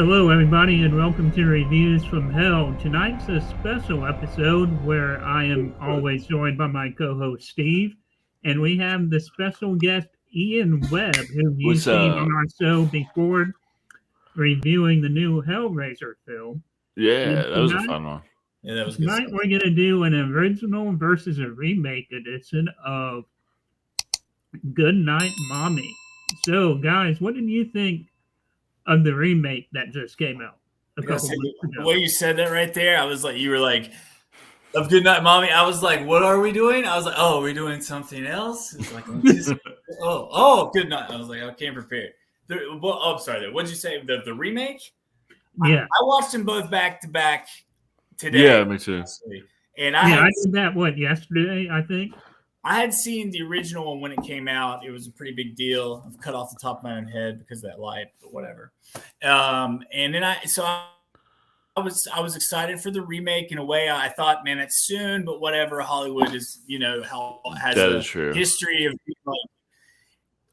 Hello, everybody, and welcome to Reviews from Hell. Tonight's a special episode where I am always joined by my co host Steve, and we have the special guest Ian Webb, who you've What's seen on up? our show before reviewing the new Hellraiser film. And Yeah, that was a fun one. Yeah, that was good tonight stuff. we're going to do an original versus a remake edition of Goodnight Mommy. So, guys, what did you think of the remake that just came out a couple months The ago? way you said that right there, I was like, you were like, of Goodnight Mommy. I was like, what are we doing? I was like, oh, are we doing something else? It's like, Good Night. I was like, I came prepared. I'm sorry. What did you say? The remake? Yeah. I watched them both back to back today. Yeah, me too. Honestly. And I did that, yesterday, I think? I had seen the original one when it came out. It was a pretty big deal. I've cut off the top of my own head because of that light, but whatever. And then I was excited for the remake in a way. I thought, man, it's soon, but whatever. Hollywood is, has a history of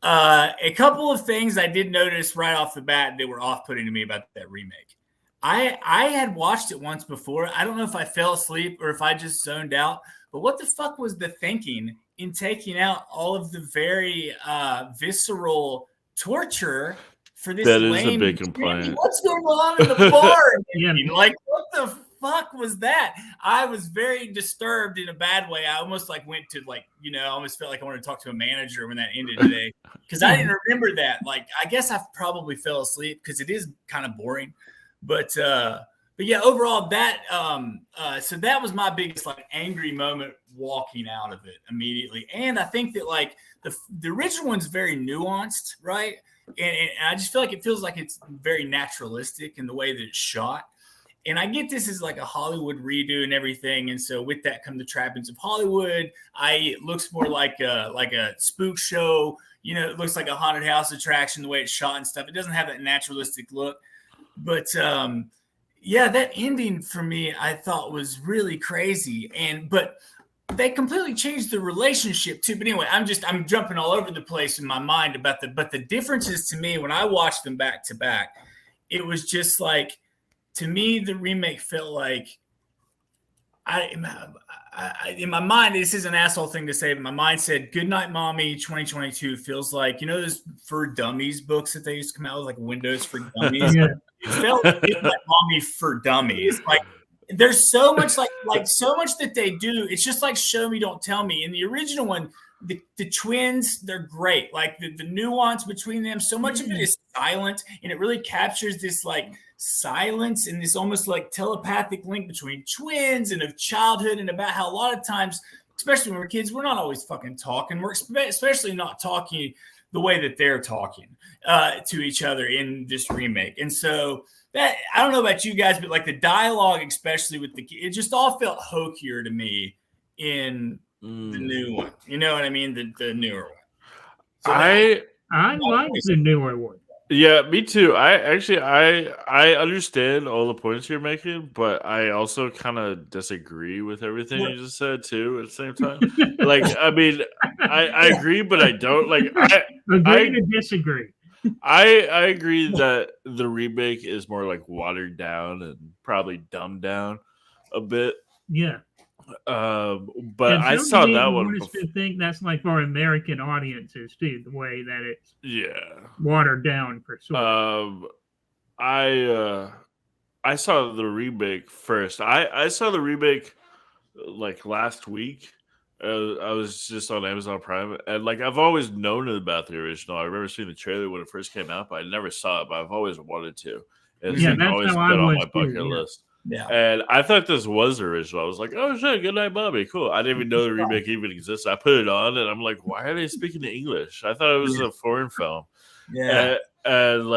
a couple of things I did notice right off the bat that were off-putting to me about that remake. I had watched it once before. I don't know if I fell asleep or if I just zoned out, but what the fuck was the thinking in taking out all of the very visceral torture for this? That is a big complaint. What's going on in the bar? Like, what the fuck was that? I was very disturbed in a bad way. I almost went to I almost felt like I wanted to talk to a manager when that ended today because I didn't remember that. I guess I probably fell asleep because it is kind of boring. But yeah, overall that so that was my biggest angry moment walking out of it immediately. And I think that the original one's very nuanced, right? And I just feel like it feels like it's very naturalistic in the way that it's shot. And I get this is a Hollywood redo and everything. And so with that come the trappings of Hollywood. It looks more like a spook show. It looks like a haunted house attraction, the way it's shot and stuff. It doesn't have that naturalistic look. But yeah, that ending for me, I thought was really crazy. But they completely changed the relationship too. But anyway, I'm jumping all over the place in my mind about but the differences to me when I watched them back to back, it was just to me, the remake felt like in my mind, this is an asshole thing to say, but my mind said Goodnight Mommy 2022 feels like, those For Dummies books that they used to come out with, Windows for Dummies. Yeah. It felt like Goodnight Mommy for Dummies. There's so much so much that they do. It's just like show me, don't tell me. In the original one, the twins, they're great. The nuance between them, so much of it is silent, and it really captures this silence and this almost telepathic link between twins and of childhood, and about how a lot of times, especially when we're kids, we're not always fucking talking. We're especially not talking the way that they're talking to each other in this remake. And so that, I don't know about you guys, but the dialogue, especially with it just all felt hokier to me in the new one. You know what I mean? The newer one. So I like the newer one. Yeah, me too. I understand all the points you're making, but I also kind of disagree with everything you just said too at the same time. I mean, I agree, but I don't. Agree to disagree. I agree that the remake is more watered down and probably dumbed down a bit. Yeah. But I saw that one. I think that's for American audiences too, the way that it's watered down for sure. I saw the remake first. I saw the remake last week. I was just on Amazon Prime, and I've always known about the original. I remember seeing the trailer when it first came out, but I never saw it. But I've always wanted to. It's always been on my bucket list. Yeah. And I thought this was the original. I was like, oh shit, Goodnight Mommy, cool. I didn't even know the remake even exists. I put it on and I'm like, why are they speaking English? I thought it was a foreign film. Yeah. And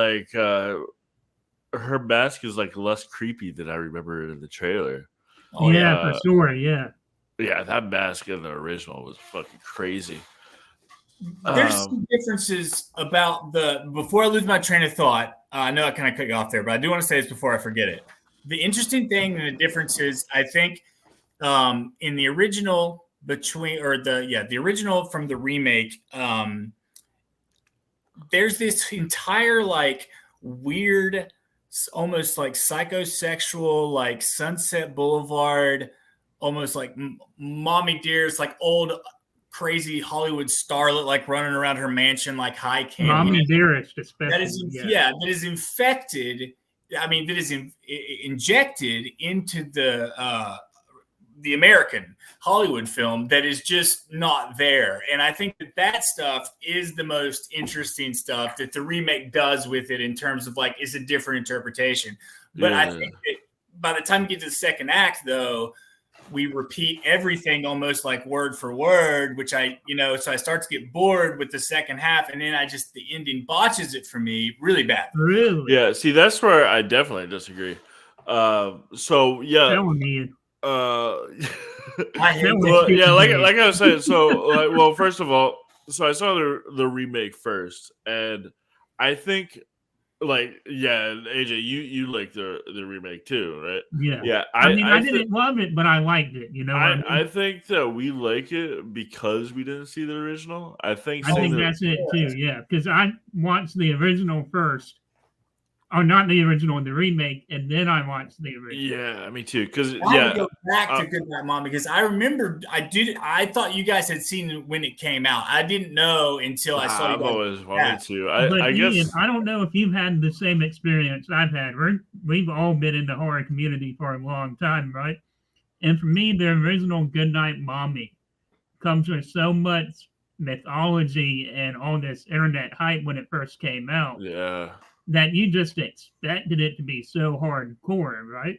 her mask is less creepy than I remember in the trailer. Oh, yeah, for sure, yeah. Yeah, that mask in the original was fucking crazy. There's some differences about before I lose my train of thought. I know I kind of cut you off there, but I do want to say this before I forget it. The interesting thing and the difference is, I think, in the original the original from the remake, there's this entire weird almost like psychosexual, like Sunset Boulevard, almost like Mommy Dearest, like old crazy Hollywood starlet, like running around her mansion, like high camp. Mommy Dearest, especially. That is, that is infected. I mean, that is injected into the American Hollywood film that is just not there. And I think that stuff is the most interesting stuff that the remake does with it in terms of like, it's a different interpretation. But I think that by the time you get to the second act, though, we repeat everything almost like word for word, which so I start to get bored with the second half, and then the ending botches it for me really bad. Really? Yeah. See, that's where I definitely disagree. So yeah. Telling me. I hate like I was saying. So, first of all, so I saw the remake first, and I think, AJ, you like the remake too, right? Yeah. I didn't love it, but I liked it. I think that we like it because we didn't see the original. I think that's it too. Yeah, because I watched the original first. Oh, not the original, the remake, and then I watched the original. Yeah, me too. Because I go back to Goodnight Mommy because I remember I thought you guys had seen it when it came out. I didn't know until I saw. I've always wanted to. I guess Ian, I don't know if you've had the same experience I've had. We've all been in the horror community for a long time, right? And for me, the original Goodnight Mommy comes with so much mythology and all this internet hype when it first came out. Yeah. That you just expected it to be so hardcore, right?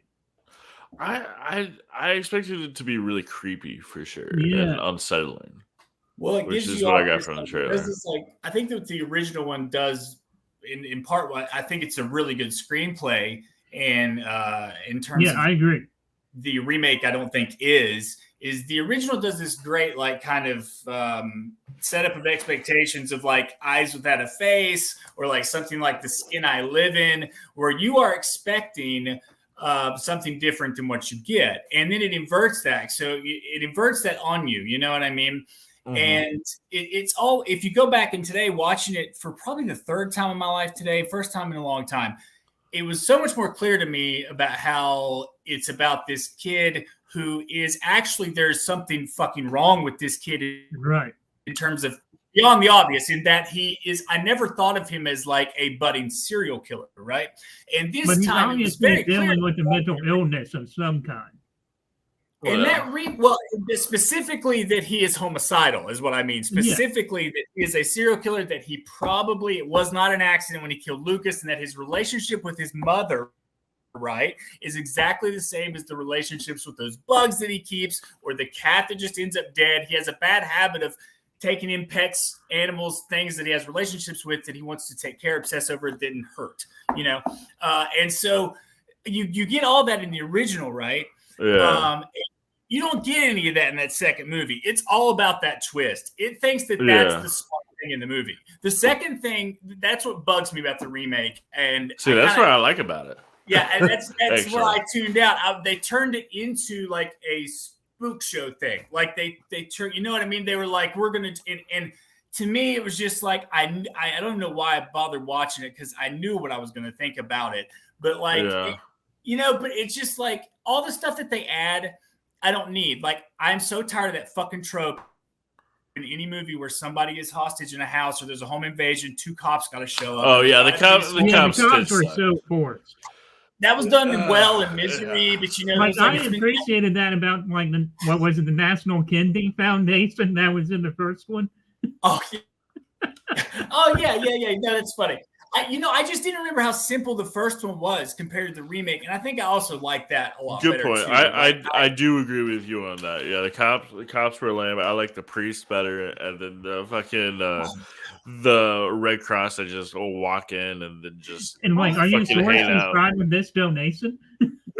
I expected it to be really creepy for sure and unsettling. Well, it which gives is you what I got from the trailer. I think that the original one does, in part, I think it's a really good screenplay, and in terms of I agree. The remake, I don't think is the original does this great like kind of setup of expectations of like Eyes Without a Face or like something like The Skin I Live In, where you are expecting something different than what you get, and then it inverts that. So it inverts that on you. You know what I mean? Mm-hmm. And it's all, if you go back in today, watching it for probably the third time in my life today, first time in a long time, it was so much more clear to me about how it's about this kid who is actually, there's something fucking wrong with this kid. Right. In terms of beyond the obvious, in that he is, I never thought of him as like a budding serial killer. Right. And this time it was very dealing with a mental illness of some kind. And specifically that he is homicidal is what I mean. Specifically that he is a serial killer, that he probably, it was not an accident when he killed Lucas, and that his relationship with his mother, right, is exactly the same as the relationships with those bugs that he keeps, or the cat that just ends up dead. He has a bad habit of taking in pets, animals, things that he has relationships with that he wants to take care of, obsess over, that didn't hurt, and so you get all that in the original, right? Yeah. You don't get any of that in that second movie. It's all about that twist. It thinks that that's the smart thing in the movie. The second thing, that's what bugs me about the remake. And that's what I like about it. Yeah, and that's where I tuned out. They turned it into like a spook show thing. Like they turned, you know what I mean? They were like, we're gonna, and to me, it was just like I don't know why I bothered watching it, because I knew what I was gonna think about it. But like, but it's just like all the stuff that they add, I don't need. Like, I'm so tired of that fucking trope in any movie where somebody is hostage in a house or there's a home invasion, two cops got to show up. Oh yeah, the cops were so forced. That was done well in Misery, but I appreciated that about like the National Kennedy Foundation that was in the first one. Oh yeah. No, that's funny. I just didn't remember how simple the first one was compared to the remake, and I think I also like that a lot. Good point. I do agree with you on that. Yeah, the cops were lame. I like the priest better, and then the fucking the Red Cross that just walk in and then just like, are you satisfied with this donation?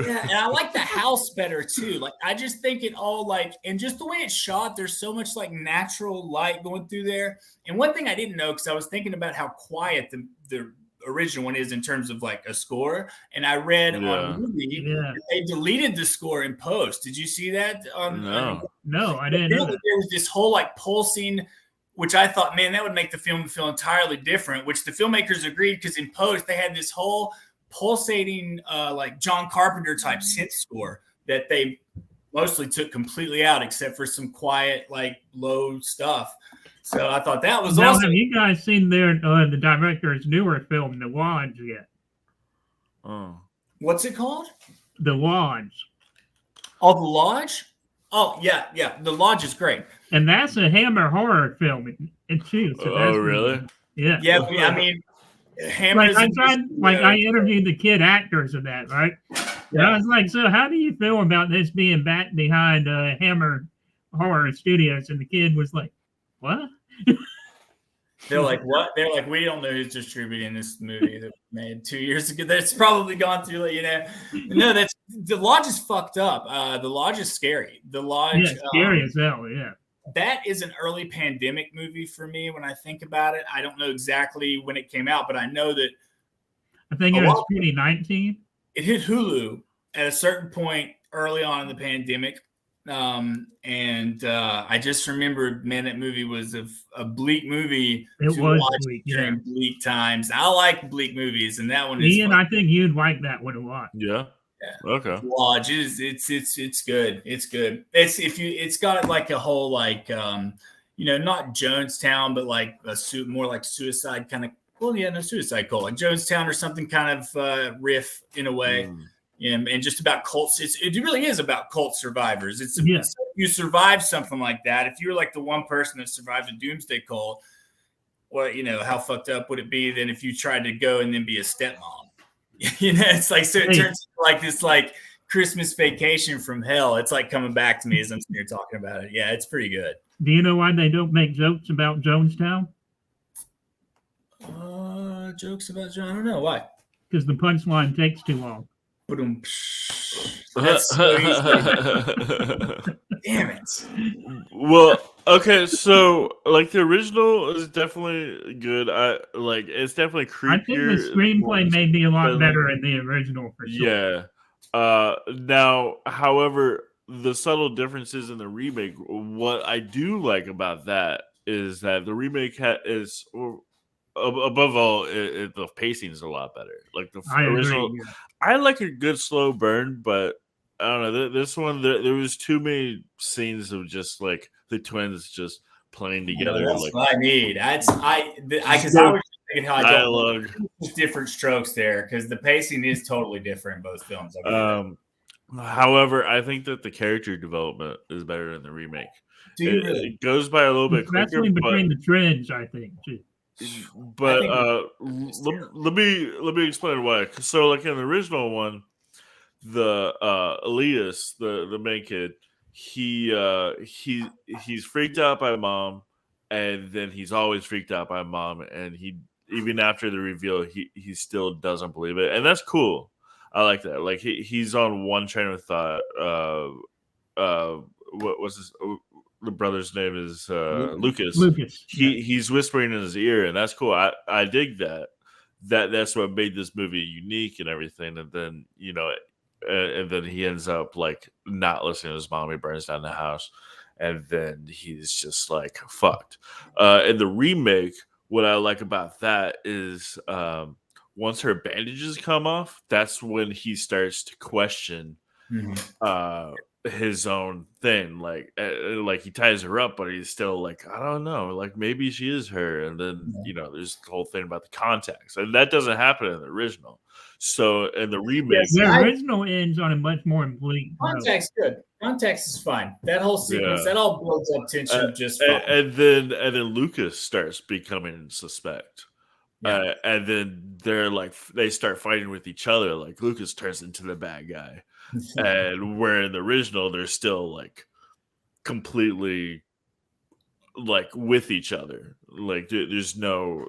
Yeah, and I like the house better too. Like, I just think it all and just the way it's shot, there's so much like natural light going through there. And one thing I didn't know, because I was thinking about how quiet the original one is in terms of like a score, and I read on a movie that they deleted the score in post. Did you see that? No, I didn't know that. There was this whole like pulsing, which I thought, man, that would make the film feel entirely different, which the filmmakers agreed, because in post they had this whole pulsating, like John Carpenter type synth score that they mostly took completely out, except for some quiet, like low stuff. So I thought that was awesome. Have you guys seen the director's newer film, The Lodge, yet? Oh, what's it called? The Lodge. Oh, The Lodge. Oh yeah, The Lodge is great, and that's a Hammer horror film too. So that's really? Yeah. Yeah, I mean, Hammer's I interviewed the kid actors of that, right? And I was like, so how do you feel about this being back behind Hammer Horror Studios? And the kid was like, what? They're like, what? They're like, we don't know who's distributing this movie that we made 2 years ago. That's probably gone through, No, that's The Lodge is fucked up. The Lodge is scary. The Lodge, scary as hell. Yeah, that is an early pandemic movie for me. When I think about it, I don't know exactly when it came out, but I know that I think it was 2019. It hit Hulu at a certain point early on in the pandemic. I just remembered, man, that movie was a bleak movie. It was bleak, during bleak times. I like bleak movies, and that one is. Ian, I think you'd like that one a lot. Yeah. Okay. Lodge is it's good. It's good. It's got like a whole not Jonestown, but like more like Suicide kind of. Well, yeah, no, Suicide Cult, like Jonestown or something kind of riff in a way. And just about cults. It really is about cult survivors. You survive something like that. If you were like the one person that survived a doomsday cult, well, how fucked up would it be then if you tried to go and then be a stepmom? It's like, so it turns into like this like Christmas Vacation from hell. It's like coming back to me as I'm sitting here talking about it. Yeah, it's pretty good. Do you know why they don't make jokes about Jonestown? Jokes about John? I don't know why. Because the punchline takes too long. That's so easy. Damn it. Well, okay, so like the original is definitely good. It's definitely creepier. I think the screenplay may be a lot better in the original for sure. Yeah. Now, however, the subtle differences in the remake, what I do like about that is that the remake is above all, the pacing is a lot better. Like the original, agree, yeah. I like a good slow burn, but I don't know. This one, there was too many scenes of just like the twins just playing together. That's like, what I need. I was thinking how dialogue, different strokes there because the pacing is totally different in both films. However, I think that the character development is better in the remake. It goes by a little bit quicker, especially between the trends, I think too. But let me explain why. So, like in the original one, the Elias, the main kid, he's freaked out by mom, and then he's always freaked out by mom, and he even after the reveal, he still doesn't believe it, and that's cool. I like that. Like he's on one train of thought. What was his? The brother's name is Lucas. He's whispering in his ear, and that's cool. I dig that. That's what made this movie unique and everything. And then and then he ends up like not listening to his mom. He burns down the house, and then he's just like fucked. In the remake, what I like about that is once her bandages come off, that's when he starts to question. His own thing, like he ties her up, but he's still like, I don't know, like maybe she is her. And then there's the whole thing about the contacts, and that doesn't happen in the original. So in the remake, the original ends on a much more bleak. Contact's good. Contacts is fine. That whole sequence, that all builds up tension just fine. And then Lucas starts becoming suspect. And then they start fighting with each other. Like Lucas turns into the bad guy. And where in the original they're still like completely like with each other, like there's no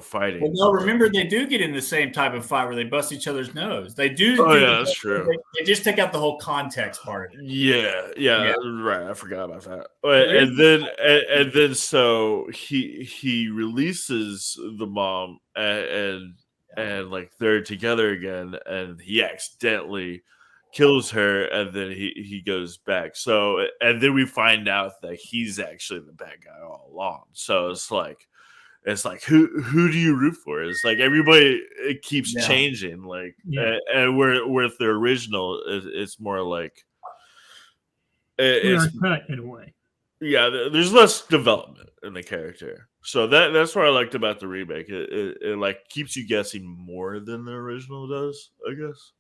fighting. Well, no, remember they do get in the same type of fight where they bust each other's nose. They do. That's true. They just take out the whole context part of it. Yeah, right. I forgot about that. And then so he releases the mom and like they're together again, and he accidentally kills her, and then he goes back. So, and then we find out that he's actually the bad guy all along. So it's like it's like who do you root for? It's like everybody it keeps changing. Like and with the original, it's more like it's cut in a way. Yeah, there's less development in the character, so that's what I liked about the remake. It like keeps you guessing more than the original does, I guess.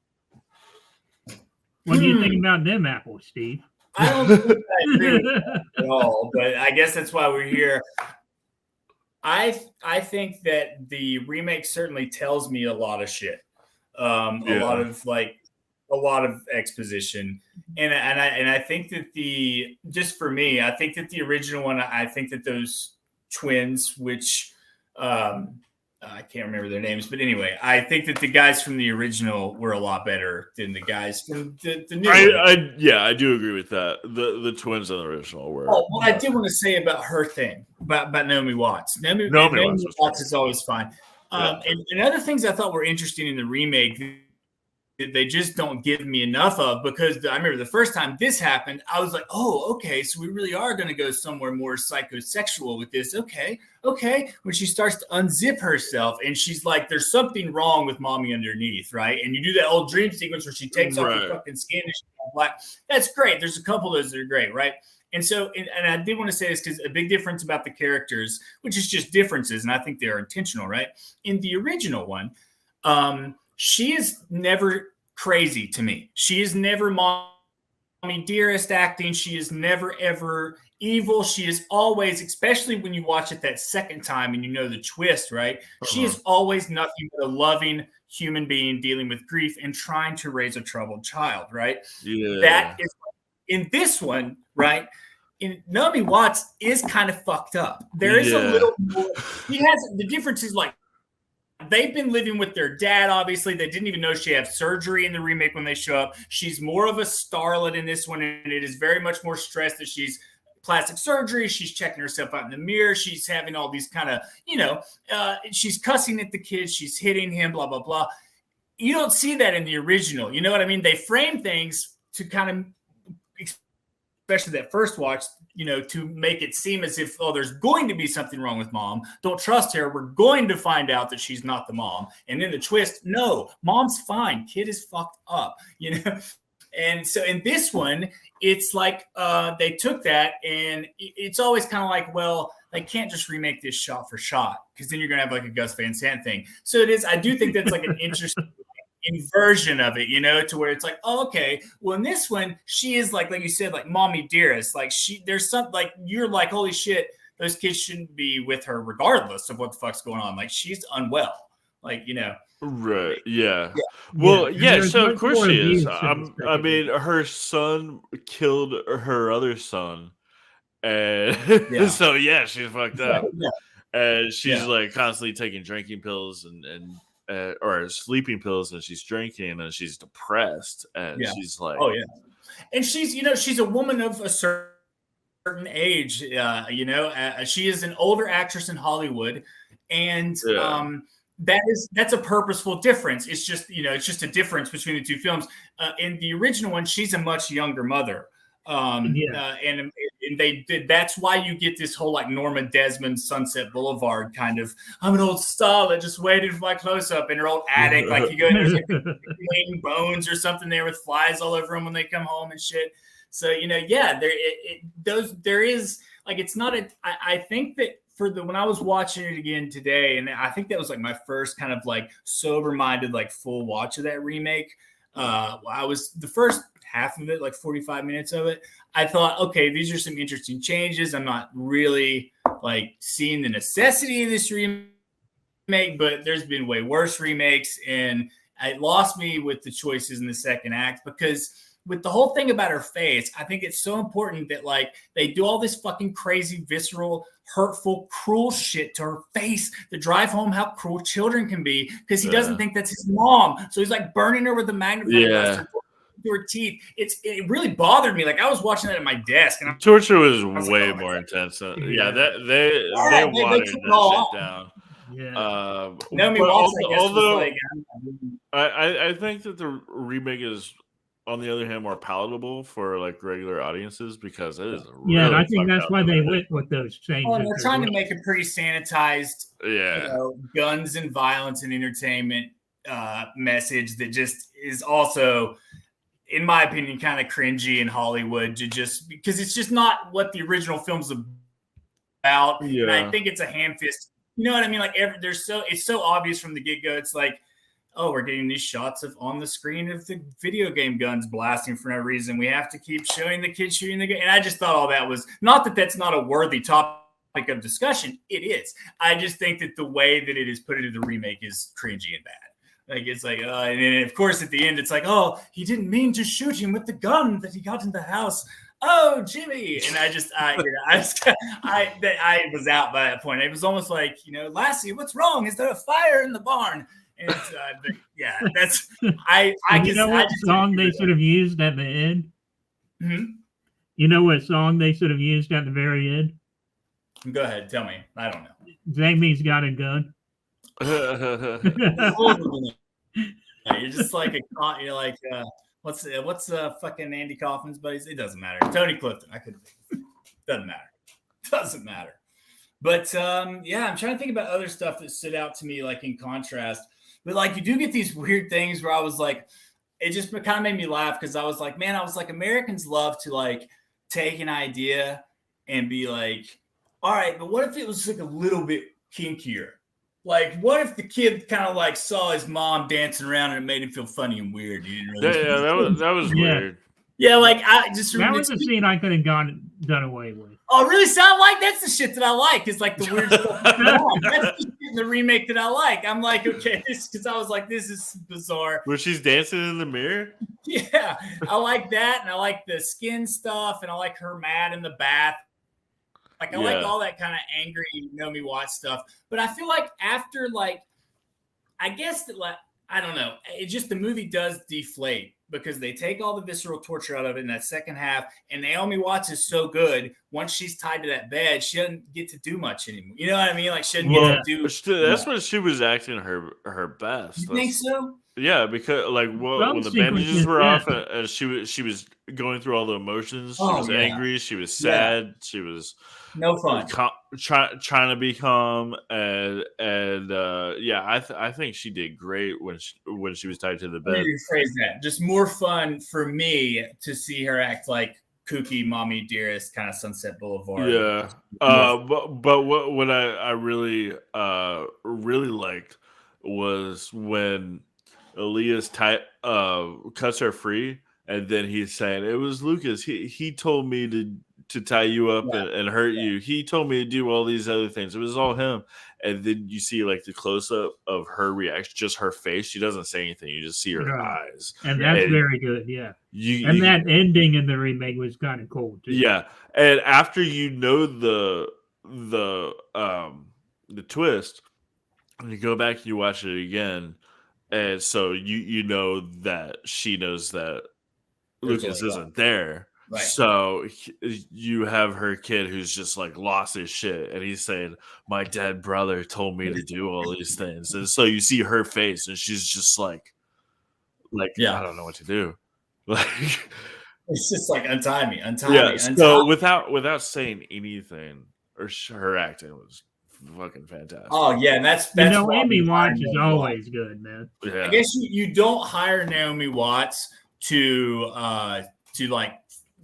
What do you think about them apples, Steve? I don't think I agree with that at all, but I guess that's why we're here. I think that the remake certainly tells me a lot of shit, a lot of exposition, and I think that just for me, I think that the original one, I think that those twins, which I can't remember their names, but anyway, I think that the guys from the original were a lot better than the guys from the new one. I do agree with that. The twins in the original were. Oh, what I did want to say about her thing, about Naomi Watts. Naomi Watts is always fine. And other things I thought were interesting in the remake, they just don't give me enough of, because I remember the first time this happened, I was like, oh, okay, so we really are going to go somewhere more psychosexual with this. Okay. When she starts to unzip herself and she's like, there's something wrong with mommy underneath, right? And you do that old dream sequence where she takes off her fucking skin and she's black. That's great. There's a couple of those that are great, right? And so, and I did want to say this because a big difference about the characters, which is just differences, and I think they are intentional, right? In the original one, she is never crazy to me. She is never mommy dearest acting. She is never, ever evil. She is always, especially when you watch it that second time and you know the twist, right? She is always nothing but a loving human being dealing with grief and trying to raise a troubled child, right? Yeah. That is in this one, right? Naomi Watts is kind of fucked up. There is a little more. The difference is like, they've been living with their dad, obviously. They didn't even know she had surgery in the remake when they show up. She's more of a starlet in this one, and it is very much more stressed that she's plastic surgery. She's checking herself out in the mirror. She's having all these kind of, she's cussing at the kids. She's hitting him, blah, blah, blah. You don't see that in the original. You know what I mean? They frame things to kind of, especially that first watch, to make it seem as if, there's going to be something wrong with mom. Don't trust her. We're going to find out that she's not the mom. And then the twist, no, mom's fine. Kid is fucked up, And so in this one, it's like they took that, and it's always kind of like, well, they can't just remake this shot for shot, because then you're going to have like a Gus Van Sant thing. So it is, I do think that's like an interesting inversion of it, to where it's like, oh, okay, well, in this one, she is like you said, like mommy dearest, like there's something like, you're like, holy shit, those kids shouldn't be with her regardless of what the fuck's going on. Like, she's unwell, like, right. Yeah. Well, so of course she is. I mean, her son killed her other son, and so she's fucked up. And she's like constantly taking drinking pills and or sleeping pills, and she's drinking, and she's depressed, and she's like, and she's she's a woman of a certain age, she is an older actress in Hollywood, and that's a purposeful difference. It's just it's just a difference between the two films. In the original one, she's a much younger mother. And they did. That's why you get this whole like Norma Desmond, Sunset Boulevard kind of. I'm an old starlet, just waiting for my close up in her old attic. Like you go in, there's like waiting bones or something there with flies all over them when they come home and shit. So there is like, it's not a. I think that when I was watching it again today, and I think that was like my first kind of like sober minded like full watch of that remake. I was the first half of it, like 45 minutes of it, I thought, okay, these are some interesting changes. I'm not really like seeing the necessity of this remake, but there's been way worse remakes, and it lost me with the choices in the second act, because with the whole thing about her face, I think it's so important that like they do all this fucking crazy, visceral, hurtful, cruel shit to her face to drive home how cruel children can be, because he doesn't think that's his mom. So he's like burning her with a magnifying glass through her teeth. It really bothered me. Like I was watching that at my desk, and torture was way more intense. They watered that shit down. Naomi Watts, although I think that the remake is on the other hand, more palatable for like regular audiences because it is Yeah, and I really think fucked that's up why they movie. went with those changes. Well, and they're trying to make a pretty sanitized, Yeah. guns and violence and entertainment message that just is also, in my opinion, kind of cringy in Hollywood to just because it's just not what the original film's about. Yeah. And I think it's a ham fist. You know what I mean? Like it's so obvious from the get go. It's like, oh, we're getting these shots of on the screen of the video game guns blasting for no reason. We have to keep showing the kids shooting the gun. And I just thought all that was not that that's not a worthy topic of discussion. It is. I just think that the way that it is put into the remake is cringy and bad. Like it's like, and then of course at the end it's like, oh, he didn't mean to shoot him with the gun that he got in the house. Oh, Jimmy! And I was out by that point. It was almost like, Lassie, what's wrong? Is there a fire in the barn? And it's, yeah, that's I. You know what song they should have used at the end? Mm-hmm. You know what song they should have used at the very end? Go ahead, tell me. I don't know. Jamie's got a gun. You're just like you're like what's fucking Andy Kaufman's buddies? It doesn't matter. Tony Clifton. I could. Doesn't matter. But yeah, I'm trying to think about other stuff that stood out to me, like in contrast. But like you do get these weird things where I was like, it just kind of made me laugh because I was like, man, Americans love to like take an idea and be like, all right, but what if it was like a little bit kinkier? Like, what if the kid kind of like saw his mom dancing around and it made him feel funny and weird? He didn't really that was weird. Yeah, like I just that was a scene I could have done away with. Oh, really? Sound like that's the shit that I like. It's like the weird stuff. That's the shit in the remake that I like. I'm like, okay, because I was like, this is bizarre. Where she's dancing in the mirror? Yeah, I like that, and I like the skin stuff, and I like her mad in the bath. Like I like all that kind of angry Naomi Watts stuff. But I feel like after I guess that I don't know. It just the movie does deflate because they take all the visceral torture out of it in that second half. And Naomi Watts is so good. Once she's tied to that bed, she doesn't get to do much anymore. You know what I mean? Like she doesn't get to do. That's when she was acting her best. You think so? Yeah, because when the bandages were off and she was going through all the emotions. She was angry. She was sad. She was no fun. Trying to be calm and I think she did great when she was tied to the bed. Let me rephrase that. Just more fun for me to see her act like kooky mommy dearest kind of Sunset Boulevard. Yeah. But what I really liked was when Elias cuts her free, and then he's saying it was Lucas. He told me to tie you up and hurt you. He told me to do all these other things. It was all him. And then you see like the close up of her reaction, just her face. She doesn't say anything. You just see her eyes, and that's very good. Yeah, that ending in the remake was kind of cool too. Yeah, and after you know the twist, and you go back and you watch it again. And so you know that she knows that Lucas isn't there. Right. So you have her kid who's just like lost his shit. And he's saying, my dead brother told me to do all these things. And so you see her face and she's just like I don't know what to do. Like it's just like untie me. So without saying anything, or her acting was fucking fantastic. Oh yeah, and that's Naomi Watts is always good, man. Yeah. I guess you don't hire Naomi Watts to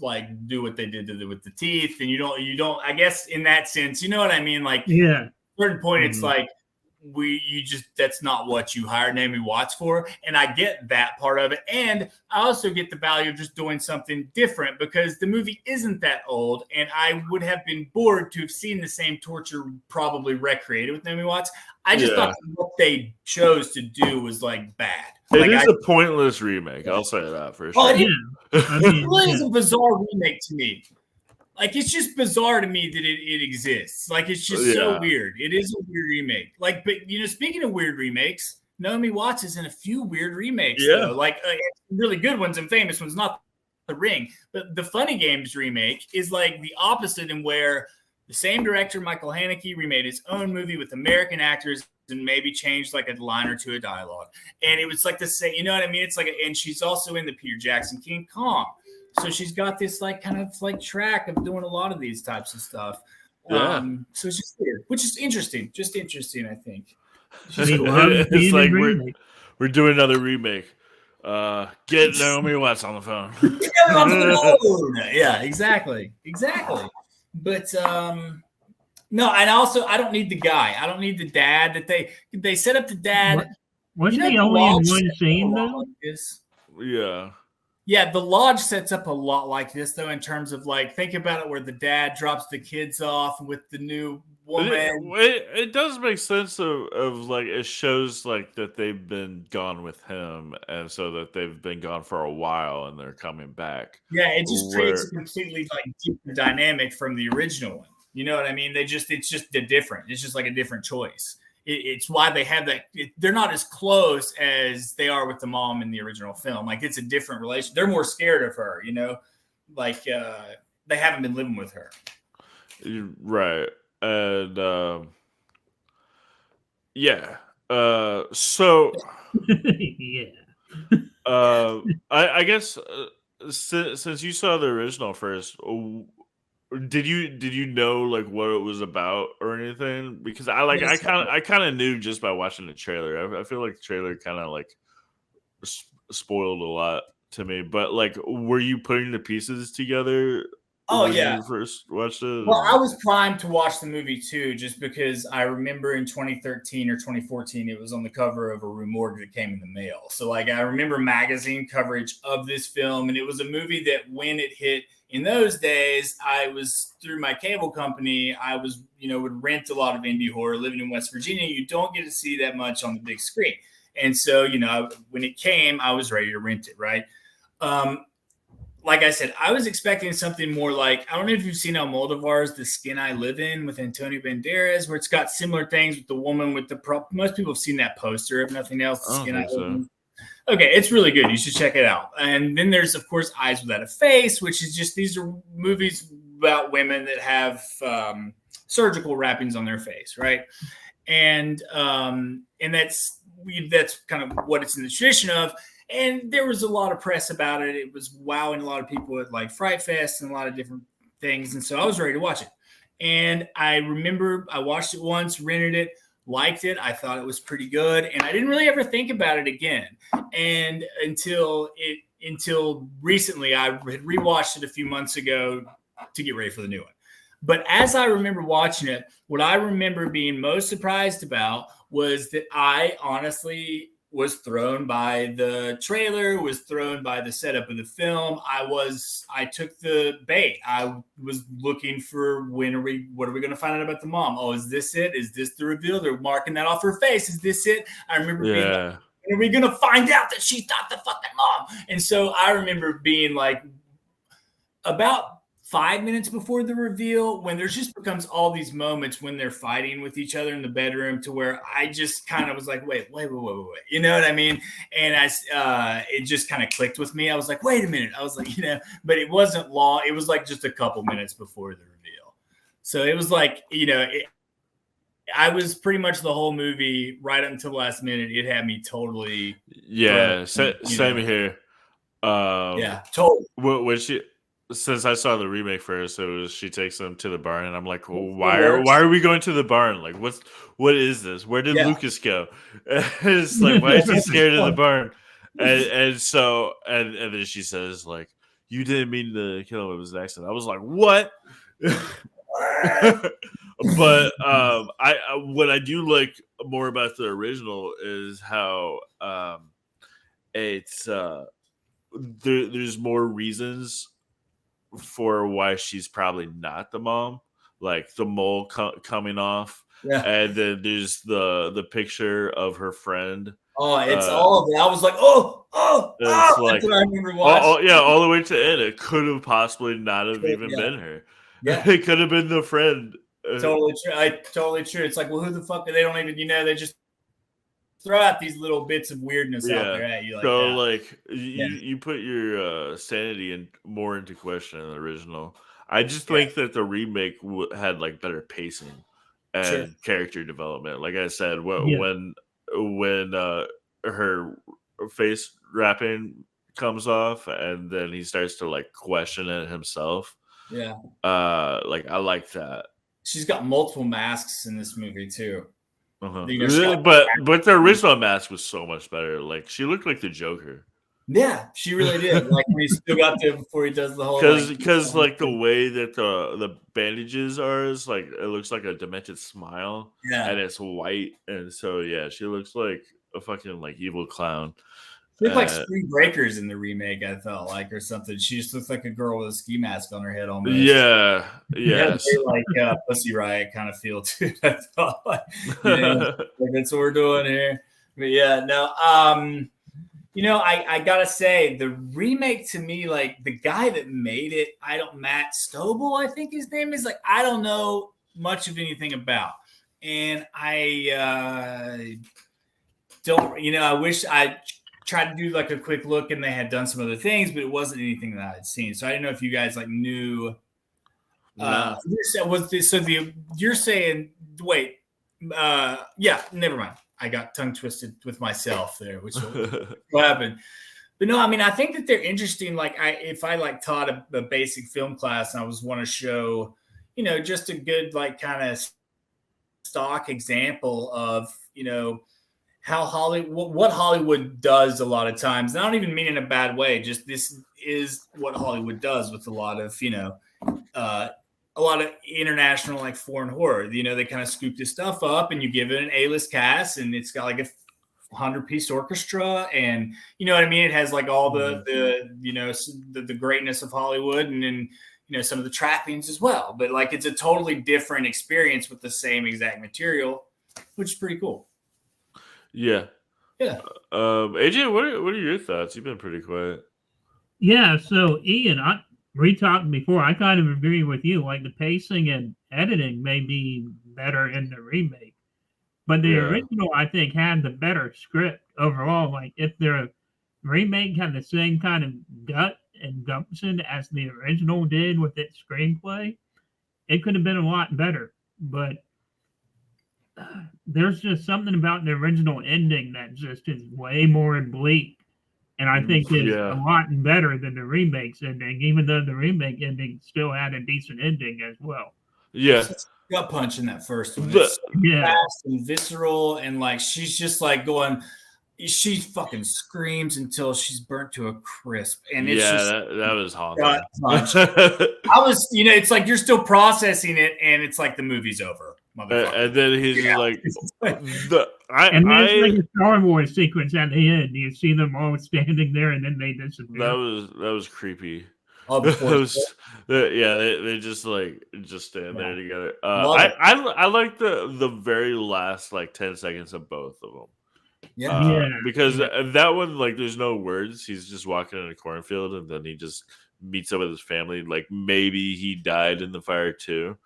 like do what they did with the teeth, and you don't. I guess in that sense, you know what I mean. Like at a certain point, it's like that's not what you hired Naomi Watts for, and I get that part of it, and I also get the value of just doing something different because the movie isn't that old, and I would have been bored to have seen the same torture probably recreated with Naomi Watts. I just thought what they chose to do was like bad. It is a pointless remake. I'll say that for sure. It really is a bizarre remake to me. Like, it's just bizarre to me that it exists. Like, it's just so weird. It is a weird remake. Like, but, speaking of weird remakes, Naomi Watts is in a few weird remakes, though. Like, really good ones and famous ones, not The Ring. But the Funny Games remake is, like, the opposite in where the same director, Michael Haneke, remade his own movie with American actors and maybe changed like a line or two of dialogue. And it was like the same, you know what I mean? It's like, and she's also in the Peter Jackson King Kong. So she's got this like kind of like track of doing a lot of these types of stuff. Yeah. So it's just weird, which is interesting. Just interesting, I think. It's like we're doing another remake. Get Naomi Watts on the phone. Yeah, exactly. But no, and also I don't need the guy. I don't need the dad that they set up the dad. Wasn't he only in one scene though? Yeah. Yeah, the lodge sets up a lot like this though, in terms of like, think about it, where the dad drops the kids off with the new woman. It does make sense of like, it shows like that they've been gone with him, and so that they've been gone for a while and they're coming back. Yeah, it just creates a completely like different dynamic from the original one. You know what I mean? It's just different. It's just like a different choice. It's why they have that. They're not as close as they are with the mom in the original film. Like, it's a different relation. They're more scared of her, you know, like they haven't been living with her. Right. And yeah. So yeah. I guess since you saw the original first, did you know like what it was about or anything? Because I kind of knew just by watching the trailer. I feel like the trailer kind of like spoiled a lot to me. But like, were you putting the pieces together? Oh when yeah, you first watched it. Well, I was primed to watch the movie too, just because I remember in 2013 or 2014 it was on the cover of a Rue Morgue that came in the mail. So like, I remember magazine coverage of this film, and it was a movie that when it hit. In those days, I was through my cable company. I was, would rent a lot of indie horror. Living in West Virginia, you don't get to see that much on the big screen. And so, when it came, I was ready to rent it, right? Like I said, I was expecting something more like, I don't know if you've seen Almodovar's The Skin I Live In with Antonio Banderas, where it's got similar things with the woman with the most people have seen that poster, if nothing else. The Skin I Live In. Okay, it's really good. You should check it out. And then there's, of course, Eyes Without a Face, which is just, these are movies about women that have surgical wrappings on their face, right? And that's kind of what it's in the tradition of. And there was a lot of press about it. It was wowing a lot of people at like Fright Fest and a lot of different things. And so I was ready to watch it. And I remember I watched it once, rented it, liked it. I thought it was pretty good. And I didn't really ever think about it again. And until recently, I had rewatched it a few months ago to get ready for the new one. But as I remember watching it, what I remember being most surprised about was that I honestly was thrown by the trailer, was thrown by the setup of the film. I took the bait. I was looking for what are we going to find out about the mom? Oh, is this it? Is this the reveal? They're marking that off her face. Is this it? I remember being like, when are we going to find out that she's not the fucking mom? And so I remember being like, about 5 minutes before the reveal, when there's just becomes all these moments when they're fighting with each other in the bedroom, to where I just kind of was like, wait. You know what I mean? And it just kind of clicked with me. I was like, wait a minute. I was like, but it wasn't long. It was like just a couple minutes before the reveal. So it was like, I was pretty much the whole movie right up until the last minute. It had me totally. Yeah. Same here. Yeah, totally. Since I saw the remake first, she takes them to the barn, and I'm like, well, why are we going to the barn? Like, what is this? Where did Lucas go? It's like, why is he scared of the barn? And then she says, like, you didn't mean to kill him. It was an accident. I was like, what? But what I do like more about the original is how it's there's more reasons for why she's probably not the mom, like the mole coming off, and then there's the picture of her friend. Oh, it's all of it. I was like, that's what I remember watching. All the way to the end. It could have possibly not have even been her. Yeah, it could have been the friend. Totally true. Totally true. It's like, well, who the fuck? They don't even, they just throw out these little bits of weirdness out there at you. Like so, like, you put your sanity more into question in the original. I just think that the remake had like better pacing and character development. Like I said, Yeah. when her face wrapping comes off, and then he starts to like question it himself. Yeah. Like I like that. She's got multiple masks in this movie too. Uh-huh. You know, But the original mask was so much better. Like she looked like the Joker. Yeah, she really did. Like when he still got there before he does the whole because like the way that the bandages are is like it looks like a demented smile. Yeah. And it's white, and so yeah, she looks like a fucking like evil clown. She looked like Spring Breakers in the remake, I felt like, or something. She just looked like a girl with a ski mask on her head almost. Yeah. Yeah. Like Pussy Riot kind of feel too. I thought like, like that's what we're doing here. But yeah, no, you know, I gotta say the remake to me, like the guy that made it, Matt Stobel, I think his name is, like, I don't know much of anything about. And I don't, you know, I wish I tried to do like a quick look and they had done some other things, but it wasn't anything that I had seen. So I didn't know if you guys like knew. You're saying, wait, yeah, never mind. I got tongue twisted with myself there, which what happened. But no, I mean, I think that they're interesting. Like if I like taught a basic film class and I was want to show, you know, just a good, like kind of stock example of, you know, how what Hollywood does a lot of times. And I don't even mean in a bad way. Just this is what Hollywood does with a lot of, you know, a lot of international, like foreign horror. You know, they kind of scoop this stuff up and you give it an A-list cast and it's got like a 100-piece orchestra, and you know what I mean? It has like all the you know, the greatness of Hollywood, and then, you know, some of the trappings as well. But like it's a totally different experience with the same exact material, which is pretty cool. Yeah. Yeah. AJ, what are your thoughts? You've been pretty quiet. Yeah, so Ian, we talked before. I kind of agree with you. Like the pacing and editing may be better in the remake, but the original, I think, had the better script overall. Like if the remake had the same kind of gut and gumption as the original did with its screenplay, it could have been a lot better. But there's just something about the original ending that just is way more bleak. And I think is a lot better than the remake's ending, even though the remake ending still had a decent ending as well. Yeah. Gut punch in that first one. It's fast and visceral, and like she's just like going, she fucking screams until she's burnt to a crisp. And it's just that was haunting. I was, you know, it's like you're still processing it, and it's like the movie's over. And then he's like, there's like a Star Wars sequence at the end. You see them all standing there, and then they disappear. That was creepy. They just stand there together. I like the very last like 10 seconds of both of them. Because that one, like, there's no words. He's just walking in a cornfield, and then he just meets up with his family. Like maybe he died in the fire too,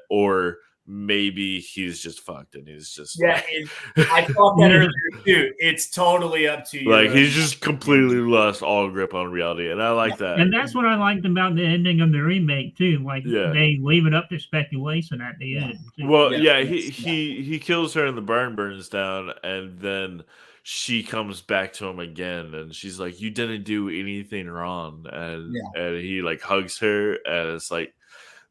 or maybe he's just fucked and he's just I thought that earlier too. It's totally up to you. Like he's just completely lost all grip on reality, and I like that. And that's what I liked about the ending of the remake too. Like they leave it up to speculation at the end. Well, he kills her and the barn burns down, and then she comes back to him again, and she's like, "You didn't do anything wrong," and he like hugs her, and it's like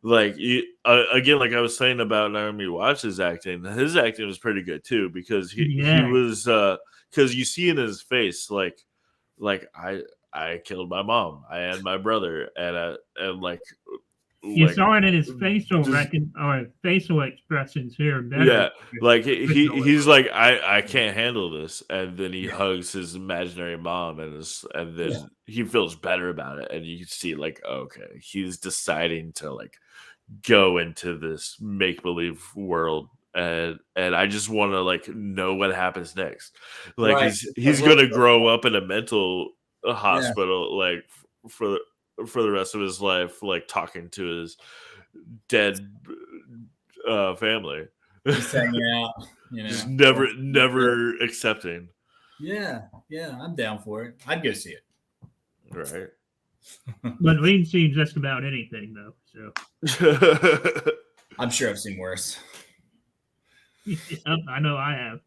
again, like I was saying about Naomi Watts' acting, his acting was pretty good too, because he was because you see in his face like I killed my mom, I had my brother, and like you saw it in his facial facial expressions here. Yeah, like he's like I can't handle this, and then he hugs his imaginary mom, and then he feels better about it, and you can see like, okay, he's deciding to like go into this make-believe world, and I just want to like know what happens next. Like he's gonna grow up in a mental hospital like for the rest of his life, like talking to his dead family, just hanging out, you know, just never accepting. Yeah, I'm down for it. I'd go see it. Right. But we've seen just about anything though, so I'm sure I've seen worse. Yep, I know I have.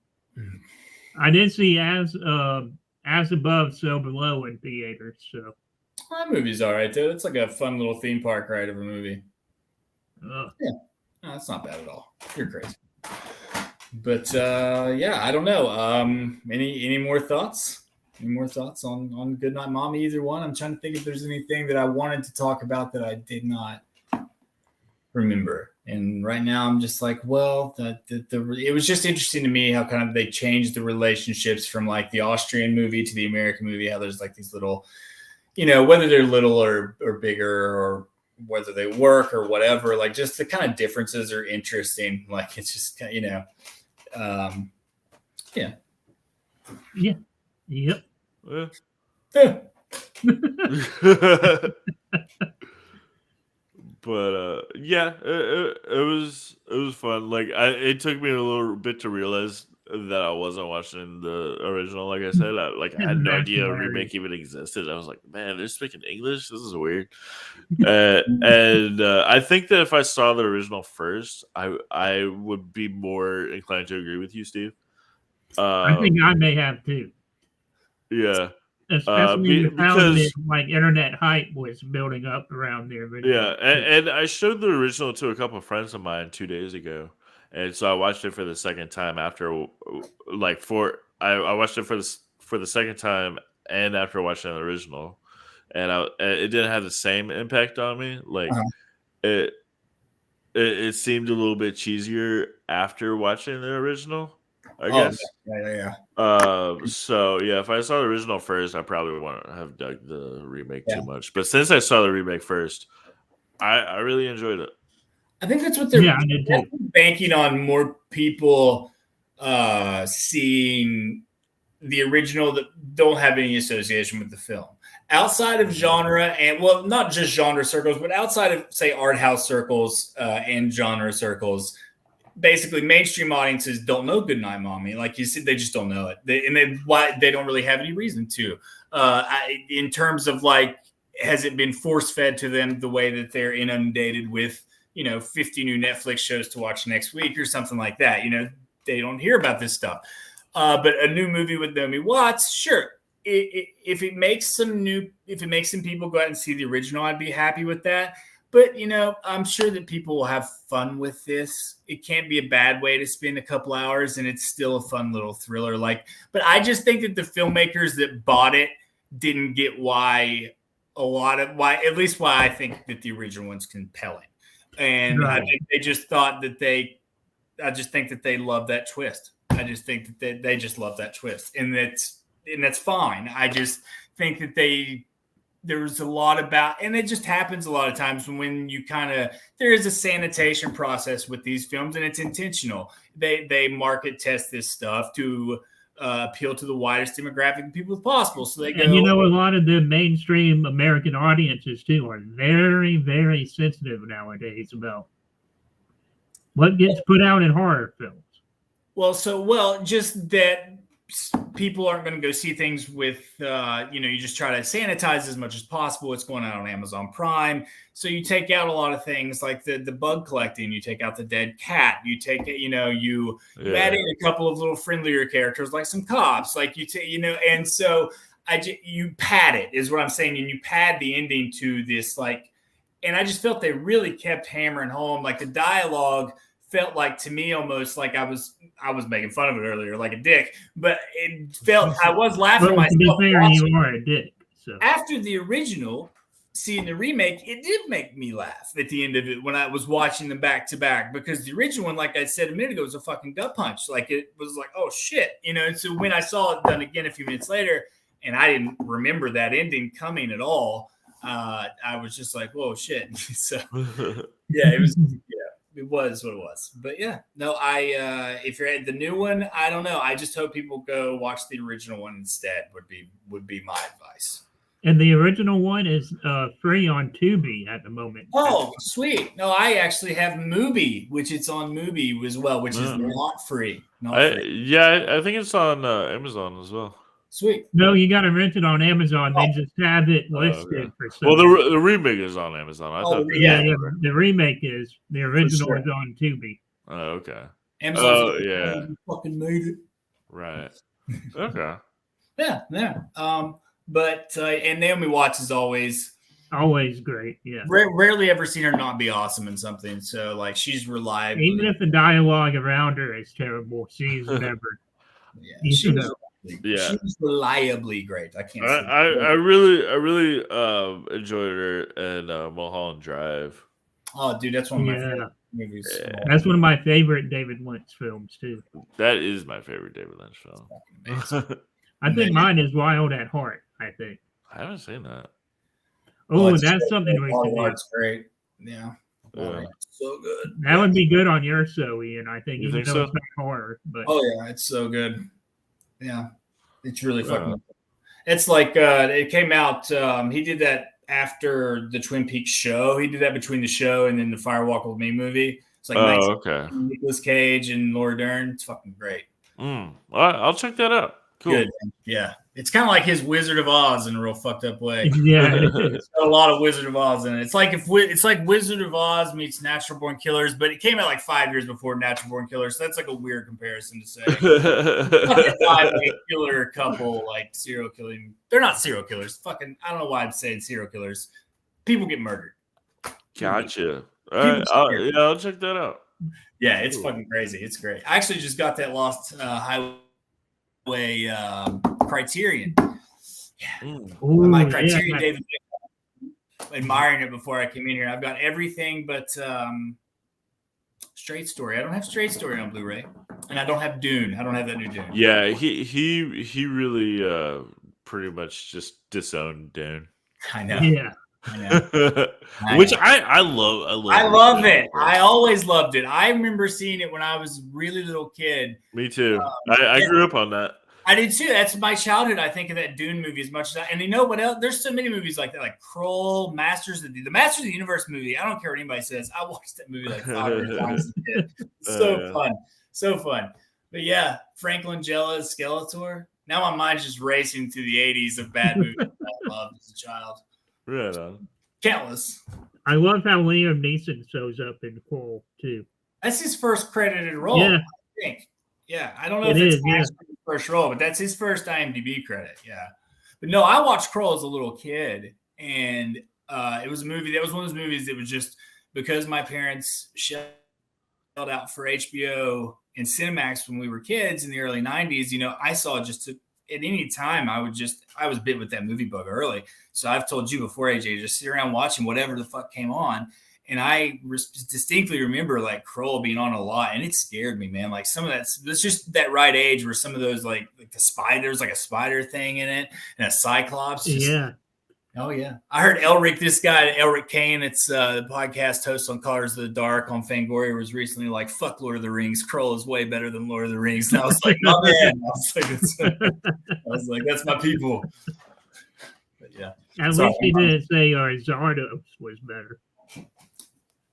I did see As Above, So Below in theaters. So That movie's all right, though. It's like a fun little theme park ride of a movie. Yeah, no, that's not bad at all. You're crazy. But yeah, I don't know. Any more thoughts? Any more thoughts on Goodnight Mommy? Either one. I'm trying to think if there's anything that I wanted to talk about that I did not remember. And right now, I'm just like, well, it was just interesting to me how kind of they changed the relationships from like the Austrian movie to the American movie. How there's like these little, whether they're little or bigger or whether they work or whatever, like just the kind of differences are interesting. Like it's just yeah. Yeah. Yep. Yeah. But yeah, it was fun. Like it took me a little bit to realize that I wasn't watching the original. Like I said, I had no idea a remake even existed. I was like, man, they're speaking English. This is weird. And I think that if I saw the original first, I would be more inclined to agree with you, Steve. I think I may have too. Yeah. Especially because like internet hype was building up around the original. Yeah, and I showed the original to a couple of friends of mine 2 days ago, and so I watched it for the second time after, I watched it for the second time and after watching the original, and it didn't have the same impact on me. Like it seemed a little bit cheesier after watching the original, I guess. Yeah. So yeah, if I saw the original first, I probably wouldn't have dug the remake too much. But since I saw the remake first, I really enjoyed it. I think that's what they're banking on, more people seeing the original that don't have any association with the film. Outside of genre, and well, not just genre circles, but outside of, say, art house circles and genre circles, basically mainstream audiences don't know Goodnight Mommy. Like you said, they just don't know it. They don't really have any reason to. In terms of like, has it been force fed to them the way that they're inundated with, 50 new Netflix shows to watch next week or something like that? They don't hear about this stuff. But a new movie with Naomi Watts, sure. If it makes some people go out and see the original, I'd be happy with that. But, I'm sure that people will have fun with this. It can't be a bad way to spend a couple hours, and it's still a fun little thriller. But I just think that the filmmakers that bought it didn't get why I think that the original one's compelling. And right. I think they just thought that I just think that they love that twist. I just think that they just love that twist. And that's fine. I just think that there's a lot about, and it just happens a lot of times when you there is a sanitation process with these films, and it's intentional. They market test this stuff to appeal to the widest demographic of people as possible. So they go. And a lot of the mainstream American audiences too are very, very sensitive nowadays about what gets put out in horror films. Just that people aren't going to go see things with, you just try to sanitize as much as possible. It's going out on Amazon Prime. So you take out a lot of things like the bug collecting, you take out the dead cat, you take it, you add in a couple of little friendlier characters, like some cops, like and so you pad it is what I'm saying. And you pad the ending to this, and I just felt they really kept hammering home, like the dialogue felt like to me almost like I was making fun of it earlier, like a dick, but it felt I was laughing myself. To be fair, you are a dick. So after the original, seeing the remake, it did make me laugh at the end of it when I was watching them back to back, because the original one, like I said a minute ago, was a fucking gut punch. Like it was like, oh shit, And so when I saw it done again a few minutes later, and I didn't remember that ending coming at all, I was just like, whoa, shit. So yeah, it was. It was what it was. But yeah, no, if you're at the new one, I don't know. I just hope people go watch the original one instead would be my advice. And the original one is free on Tubi at the moment. Oh, sweet. No, I actually have Mubi, which it's on Mubi as well, which is not free. Yeah, I think it's on Amazon as well. Sweet. No, you got to rent it on Amazon. They just have it listed for some. Well, the remake is on Amazon. I thought. The remake is. The original is on Tubi. Oh, okay. Amazon's Oh, yeah. you fucking made it. Right. Okay. Yeah. But and Naomi Watts is always great. Yeah. Rarely ever seen her not be awesome in something. So like she's reliable. Even if the dialogue around her is terrible, she's never. She's reliably great. I can't say. I really enjoyed her in Mulholland Drive. Oh, dude, that's one of my favorite movies. Yeah. That's one of my favorite David Lynch films too. That is my favorite David Lynch film. I think mine is Wild at Heart. I think. I haven't seen that. Oh, that's something we should do. It's great. Yeah. So good. That would be good on your show, Ian. I think, even though it's not horror. But it's so good. Yeah, it's really fucking. It's like it came out. He did that after the Twin Peaks show. He did that between the show and then the Fire Walk with Me movie. It's like Nicolas Cage and Laura Dern. It's fucking great. I'll check that out. Cool. Good. Yeah. It's kind of like his Wizard of Oz in a real fucked up way. Yeah. It's got a lot of Wizard of Oz in it. It's like it's like Wizard of Oz meets Natural Born Killers, but it came out like 5 years before Natural Born Killers. So that's like a weird comparison to say. Like killer couple, like serial killing. They're not serial killers. Fucking, I don't know why I'm saying serial killers. People get murdered. Gotcha. All right. I'll check that out. Yeah, it's fucking crazy. It's great. I actually just got that Lost Highway Criterion. Yeah. My Criterion David, admiring it before I came in here. I've got everything but Straight Story. I don't have Straight Story on Blu-ray, and I don't have Dune. I don't have that new Dune. Yeah, he really pretty much just disowned Dune. I know. Yeah. I know. Which I love. I love it. I always loved it. I remember seeing it when I was a really little kid. Me too. I grew up on that. I did too. That's my childhood. I think of that Dune movie as much as that. And you know what else? There's so many movies like that, like Kroll, the Masters of the Universe movie. I don't care what anybody says. I watched that movie like 500 times as a kid. Fun. So fun. But yeah, Frank Langella's Skeletor. Now my mind's just racing through the 80s of bad movies that I loved as a child. Right on. Countless. I love how Liam Neeson shows up in Kroll too. That's his first credited role, I think. Yeah, I don't know if it's his first role, but that's his first IMDb credit. Yeah. But no, I watched Kroll as a little kid, and it was a movie. That was one of those movies that was just because my parents shelled out for HBO and Cinemax when we were kids in the early 90s. You know, I saw just at any time I was bit with that movie bug early. So I've told you before, AJ, just sit around watching whatever the fuck came on. And I distinctly remember like Kroll being on a lot, and it scared me, man. Like some of that's just that right age where some of those like the spiders, like a spider thing in it, and a cyclops. Oh yeah. I heard Elric Kane. It's the podcast host on Colors of the Dark on Fangoria, was recently like, "Fuck Lord of the Rings. Kroll is way better than Lord of the Rings." And I was like, "Oh man," I was like, "That's my people." But yeah. At least he didn't say Zardos was better.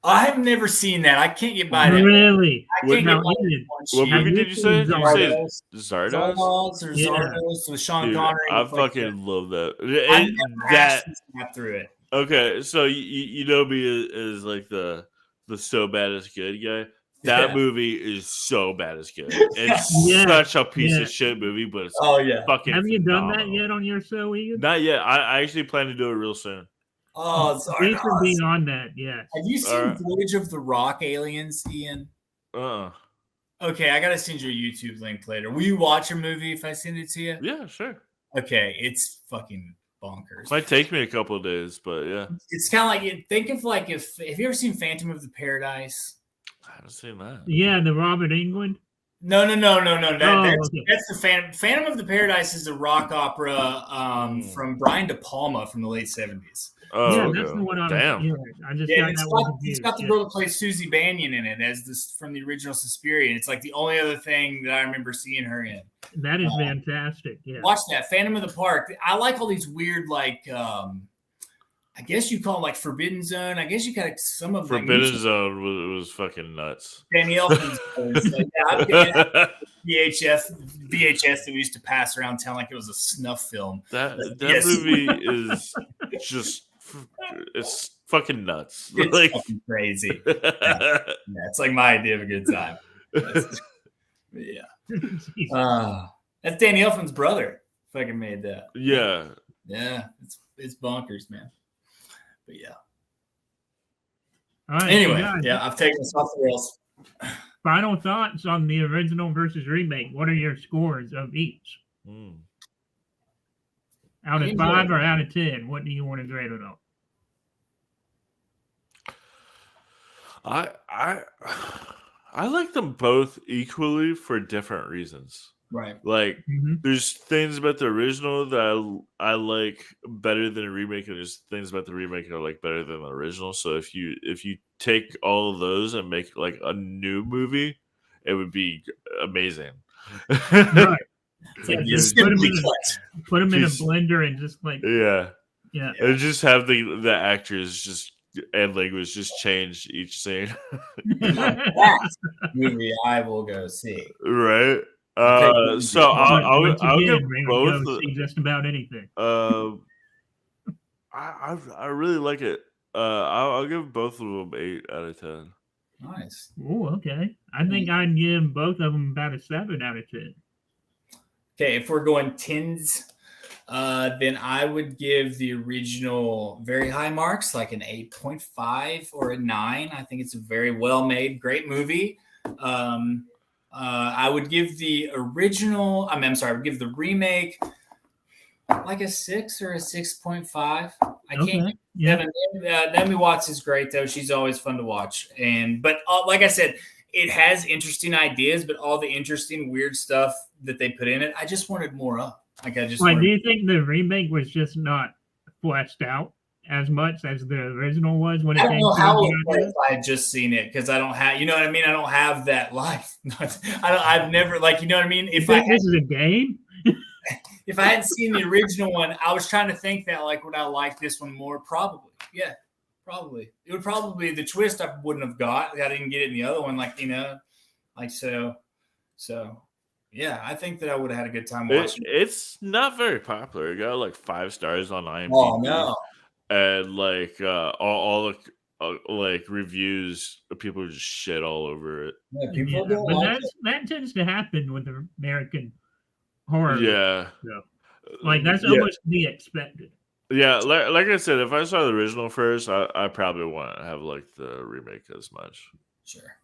I have never seen that. I can't get by that. Really? I can't get by that. What movie did you say? Zardos? Zardos or Zardos with Sean Connery. I fucking love that. I never actually sat through it. Okay, so you know me as like the so bad is good guy. That movie is so bad it's good. It's such a piece of shit movie, but it's fucking. Have you done that yet on your show, Ian? Not yet. I actually plan to do it real soon. Oh, sorry. Thanks for being on that. Yeah. Have you seen Voyage of the Rock Aliens, Ian? Okay, I gotta send you a YouTube link later. Will you watch a movie if I send it to you? Yeah, sure. Okay, it's fucking bonkers. Might take me a couple of days, but yeah. It's kind of like think of like have you ever seen Phantom of the Paradise? I haven't seen that. Yeah, the Robert Englund. No. That's the Phantom of the Paradise is a rock opera from Brian De Palma from the late 70s. Oh, yeah, that's the one I just got that one. It's got the girl that plays Susie Bannion in it as this from the original Suspiria. It's like the only other thing that I remember seeing her in. That is fantastic. Yeah. Watch that. Phantom of the Park. I like all these weird like I guess you call it like Forbidden Zone. I guess you got some of them. Forbidden Zone was fucking nuts. Danielle I've got VHS that we used to pass around town like it was a snuff film. That movie is just it's fucking nuts. It's fucking crazy. Yeah, it's like my idea of a good time. Yeah. Jesus. That's Danny Elfman's brother. Fucking made that. Yeah. Yeah. It's bonkers, man. But yeah. All right. Anyway, so guys, yeah, I've taken us off the rails. final thoughts on the original versus remake. What are your scores of each? Out of 5 or out of 10? What do you want to grade it on? I like them both equally for different reasons. Right. Like, there's things about the original that I like better than a remake, and there's things about the remake I like better than the original. So if you take all of those and make like a new movie, it would be amazing. Right. Like put them in a blender and just like yeah. And just have the actors just and language just change each scene. That movie I will go see. Right. So I'll give both. See just about anything. I really like it. I'll give both of them 8 out of 10. Nice. Oh, okay. I think I'd give both of them about a 7 out of 10. Okay, if we're going 10s, then I would give the original very high marks, like an 8.5 or a 9. I think it's a very well made, great movie. I would give the original. I would give the remake like a 6 or a 6.5. I can't. Yeah. Naomi Watts is great though. She's always fun to watch. But like I said, it has interesting ideas, but all the interesting weird stuff that they put in it, I just wanted more of. Like I just. Do you think the remake was just not fleshed out as much as the original was when it came to? I don't know how it was if I had just seen it because I don't have, you know what I mean? I don't have that life. I've never, like, you know what I mean? If this is a game. If I hadn't seen the original one, I was trying to think that, like, would I like this one more? Probably. Yeah, probably. It would probably, the twist I wouldn't have got. I didn't get it in the other one. Like, you know, like, so, yeah, I think that I would have had a good time watching it. It's not very popular. It got like 5 stars on IMDb. Oh, no. And like all the like reviews, people just shit all over it. Yeah, people don't like it. That tends to happen with American horror. Yeah. Like that's almost to be expected. Yeah, like I said, if I saw the original first, I probably wouldn't have liked the remake as much. Sure.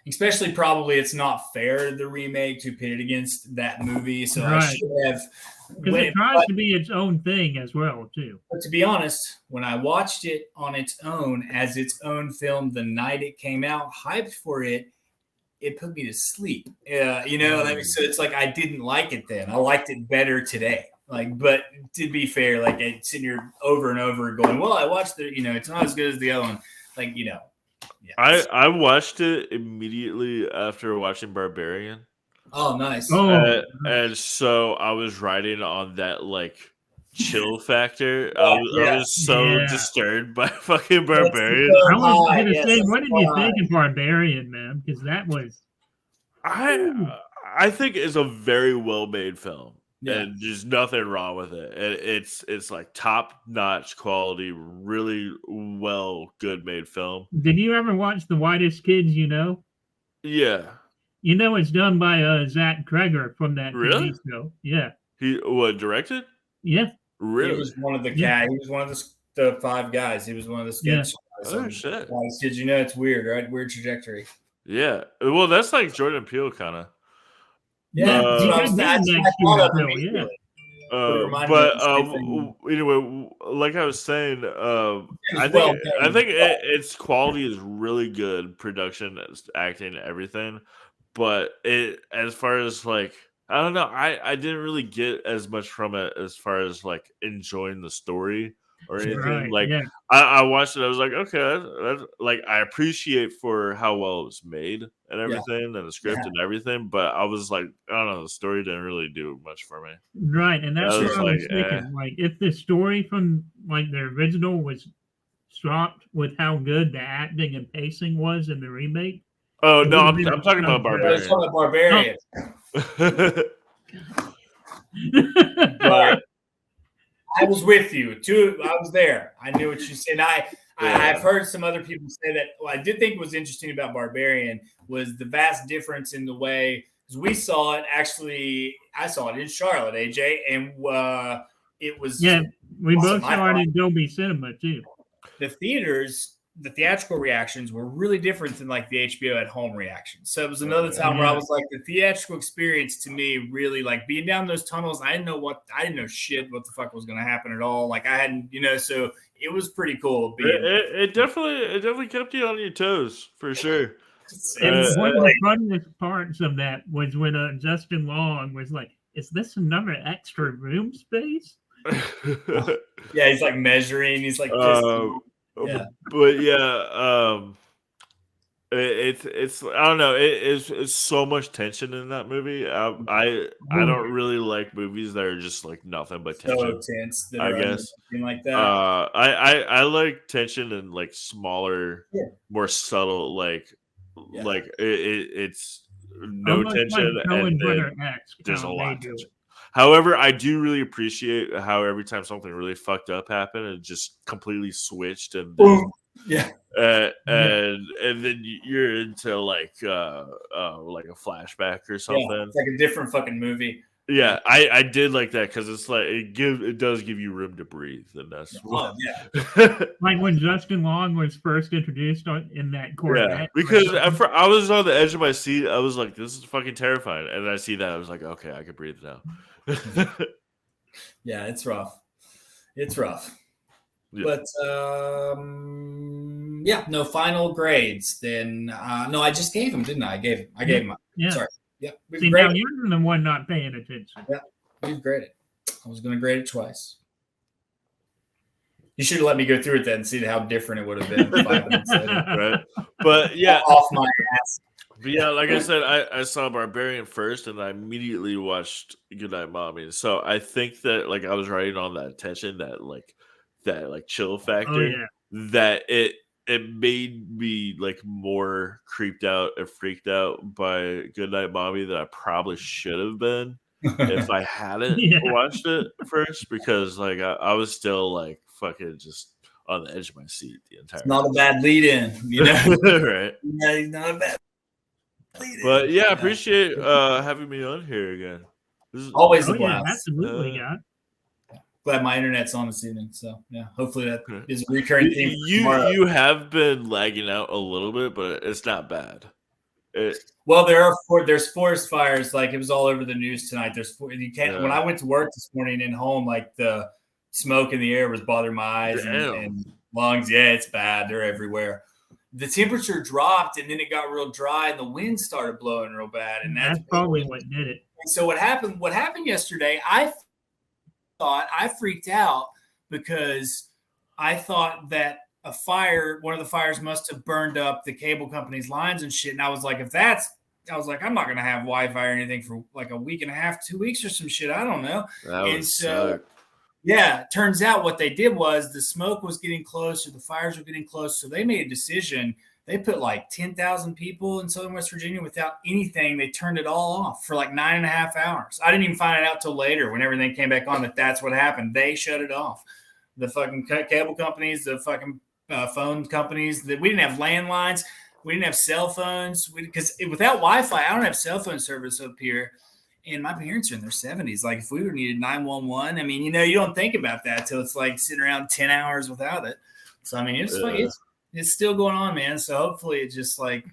Especially probably it's not fair to the remake to pit it against that movie. So I should have. Because it tries to be its own thing as well, too. But to be honest, when I watched it on its own as its own film the night it came out, hyped for it, it put me to sleep. You know, so it's like I didn't like it then. I liked it better today. Like, but to be fair, like it's sitting here over and over going, well, I watched the, you know, it's not as good as the other one. Like, you know. Yeah. I watched it immediately after watching Barbarian. Oh, nice. And so I was riding on that like chill factor. I was so disturbed by fucking Barbarian. I was going to say, what did you think of Barbarian, man? Because that was. I think it's a very well made film. Yeah. And there's nothing wrong with it. It's like top notch quality, really good made film. Did you ever watch The Whitest Kids You Know? Yeah. You know it's done by Zach Kreger from that TV show. Yeah. He directed? Yeah. Really? He was one of the guys. He was one of the 5 guys. He was one of the sketch guys. Oh shit! Whitest Kids You Know, it's weird, right? Weird trajectory. Yeah. Well, that's like Jordan Peele kind of. Yeah, anyway, like I was saying, I think its quality is really good, production, acting, everything. But as far as like, I don't know, I didn't really get as much from it as far as like enjoying the story or anything. I watched it, I was like, okay, that's like I appreciate for how well it was made and everything, and the script and everything, but I was like, I don't know, the story didn't really do much for me. Right, and that's what I was thinking. Like, if the story from like the original was swapped with how good the acting and pacing was in the remake. Oh no, I'm talking about Barbarian. I'm talking about Barbarian. But I was with you too. I was there. I knew what you said. I've heard some other people say that. Well, I did think was interesting about Barbarian was the vast difference in the way, because we saw it actually. I saw it in Charlotte, AJ, and it was we both saw it in Dolby Cinema too. The theaters, the theatrical reactions were really different than like the HBO at home reactions. So it was another time where I was like, the theatrical experience to me really like being down those tunnels. I didn't know shit what the fuck was going to happen at all. Like I hadn't, so it was pretty cool. It definitely kept you on your toes for sure. And one of the funniest parts of that was when Justin Long was like, "Is this another extra room space?" Yeah, he's like measuring. He's like, but yeah, it's I don't know. It's so much tension in that movie. I don't really like movies that are just like nothing but tension. So tense. I guess like that. I like tension and like smaller, more subtle, like it's no almost tension like and then there's a lot of tension. However, I do really appreciate how every time something really fucked up happened, it just completely switched and then, and then you're into like a flashback or something. Yeah, it's like a different fucking movie. Yeah, I did like that because it's like it does give you room to breathe, and that's like when Justin Long was first introduced in that Corvette. Yeah, because I was on the edge of my seat. I was like, "This is fucking terrifying," and I see that I was like, "Okay, I can breathe now." Yeah, it's rough. It's rough. Yeah. But no final grades. Then no, I just gave them, didn't I? I gave them. Yeah. Sorry. Yeah. See, now you're the one not paying attention. Yeah, we've graded. I was going to grade it twice. You should have let me go through it then and see how different it would have been 5 minutes later. Right. But yeah, off my ass. But yeah, like I said, I saw Barbarian first, and I immediately watched Goodnight Mommy. So I think that like I was riding on that tension, that chill factor, that it made me like more creeped out and freaked out by Goodnight Mommy than I probably should have been if I hadn't watched it first, because like I was still like fucking just on the edge of my seat the entire time. Not a bad lead in, right? Yeah, he's not a bad lead in. But yeah, I appreciate having me on here again. This is always a blast. Absolutely, glad my internet's on this evening. So yeah, hopefully that is a recurring theme. You have been lagging out a little bit, but it's not bad. Well, there's forest fires. Like it was all over the news tonight. When I went to work this morning and home, like the smoke in the air was bothering my eyes and lungs. Yeah, it's bad. They're everywhere. The temperature dropped and then it got real dry and the wind started blowing real bad. And that's probably what did it. And so what happened yesterday, I freaked out because I thought that one of the fires must have burned up the cable company's lines and shit. And I was like, I'm not going to have Wi-Fi or anything for like a week and a half, 2 weeks or some shit. I don't know. Yeah, turns out what they did was the smoke was getting close or the fires were getting close. So they made a decision. They put like 10,000 people in Southern West Virginia without anything. They turned it all off for like 9.5 hours. I didn't even find it out till later when everything came back on that's what happened. They shut it off. The fucking cable companies, the fucking phone companies. We didn't have landlines. We didn't have cell phones. Because without Wi-Fi, I don't have cell phone service up here. And my parents are in their 70s. Like if we would have needed 911, I mean, you don't think about that until it's like sitting around 10 hours without it. So, I mean, it's still going on, man. So hopefully it just like,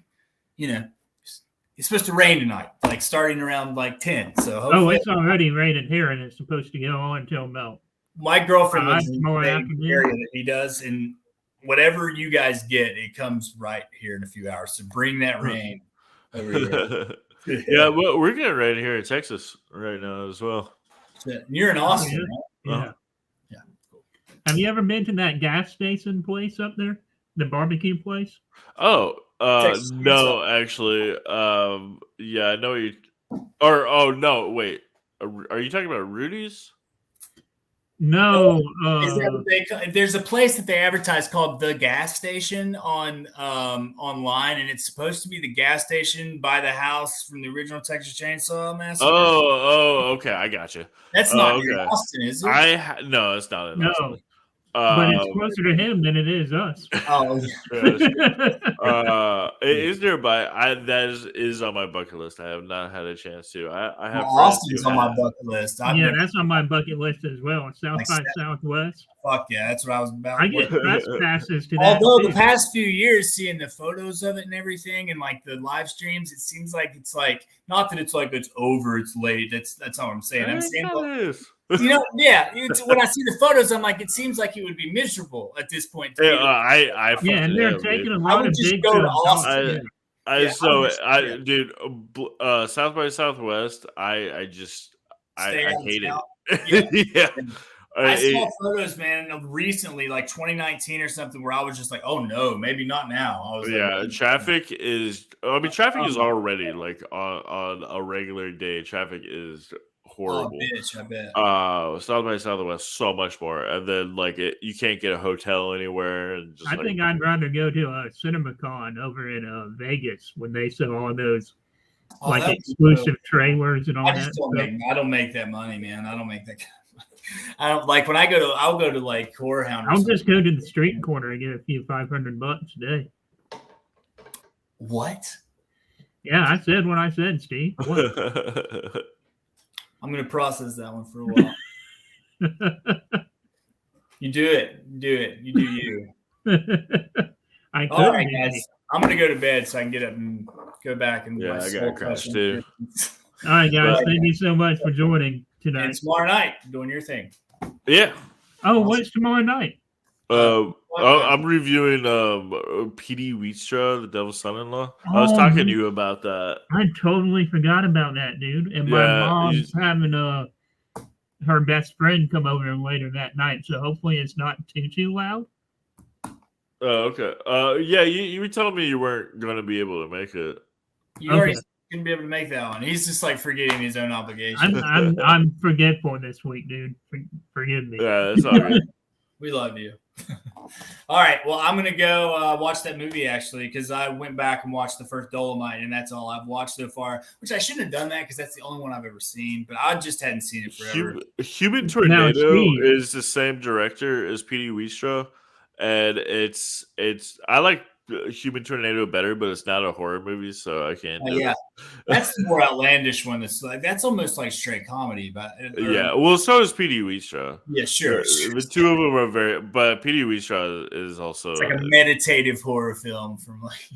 it's supposed to rain tonight, like starting around like 10. So it's already raining here and it's supposed to go on until melt. My girlfriend lives in the area that he does. And whatever you guys get, it comes right here in a few hours. So bring that rain over here. Yeah, well, we're getting rain here in Texas right now as well. You're in Austin, right? Yeah. Cool. Have you ever been to that gas station place up there? The barbecue place? Oh, no, actually. Yeah, I know you. No, wait. Are you talking about Rudy's? No. There's a place that they advertise called The Gas Station on online, and it's supposed to be the gas station by the house from the original Texas Chainsaw Massacre. Oh, okay, I got you. That's not in Austin, is it? No, it's not in Austin. But it's closer to him than it is us. Oh, yeah. It is nearby. That is on my bucket list. I have not had a chance to. I have Austin's on my bucket list. That's on my bucket list as well. South by Southwest. Fuck yeah, that's what I was about. I get press passes to that. Although the past few years, seeing the photos of it and everything, and like the live streams, it seems like it's like not that it's like it's over, it's late. That's not what I'm saying. I'm saying, when I see the photos, I'm like, it seems like it would be miserable at this point. And they're taking a lot of big go to Austin. Dude, South by Southwest, I hate it. Yeah. I saw photos, man, recently, like 2019 or something, where I was just like, "Oh no, maybe not now." I was traffic is. I mean, traffic is already like on a regular day. Traffic is horrible. Oh, bitch, I bet. South by Southwest, so much more, and then like you can't get a hotel anywhere. And I think I'd rather go to a CinemaCon over in Vegas when they sell all those exclusive trailers and all that. I don't make that money, man. I don't make that. I don't like when I'll go to like Corehound. I'll just go to the street corner and get a few $500 a day. What? Yeah, I said what I said, Steve. What? I'm gonna process that one for a while. You do it. You do you. All right, guys. I'm gonna go to bed so I can get up and go back and I got a crash too. All right, guys. Thank you so much for joining tonight. And tomorrow night, doing your thing. Yeah. Oh, what's tomorrow night? I'm reviewing P.D. Wheatstra, The Devil's Son-in-Law. I was talking to you about that. I totally forgot about that, dude. And my mom's having her best friend come over later that night, so hopefully it's not too loud. Oh, okay. You were telling me you weren't going to be able to make it. You already gonna be able to make that one. He's just like forgetting his own obligation. I'm forgetful this week, dude. Forgive me. Yeah, that's all right. We love you. All right. Well, I'm gonna go watch that movie actually because I went back and watched the first Dolomite, and that's all I've watched so far. Which I shouldn't have done that because that's the only one I've ever seen. But I just hadn't seen it forever. Human Tornado is the same director as P.D. Wheatstra, and it's I like Human Tornado better, but it's not a horror movie, so I can't do it. That's the more outlandish one. That's almost like straight comedy, but well, so is P.D. Wheatstra. Yeah, sure. The two of them are but P.D. Wheatstra is also like a meditative horror film from like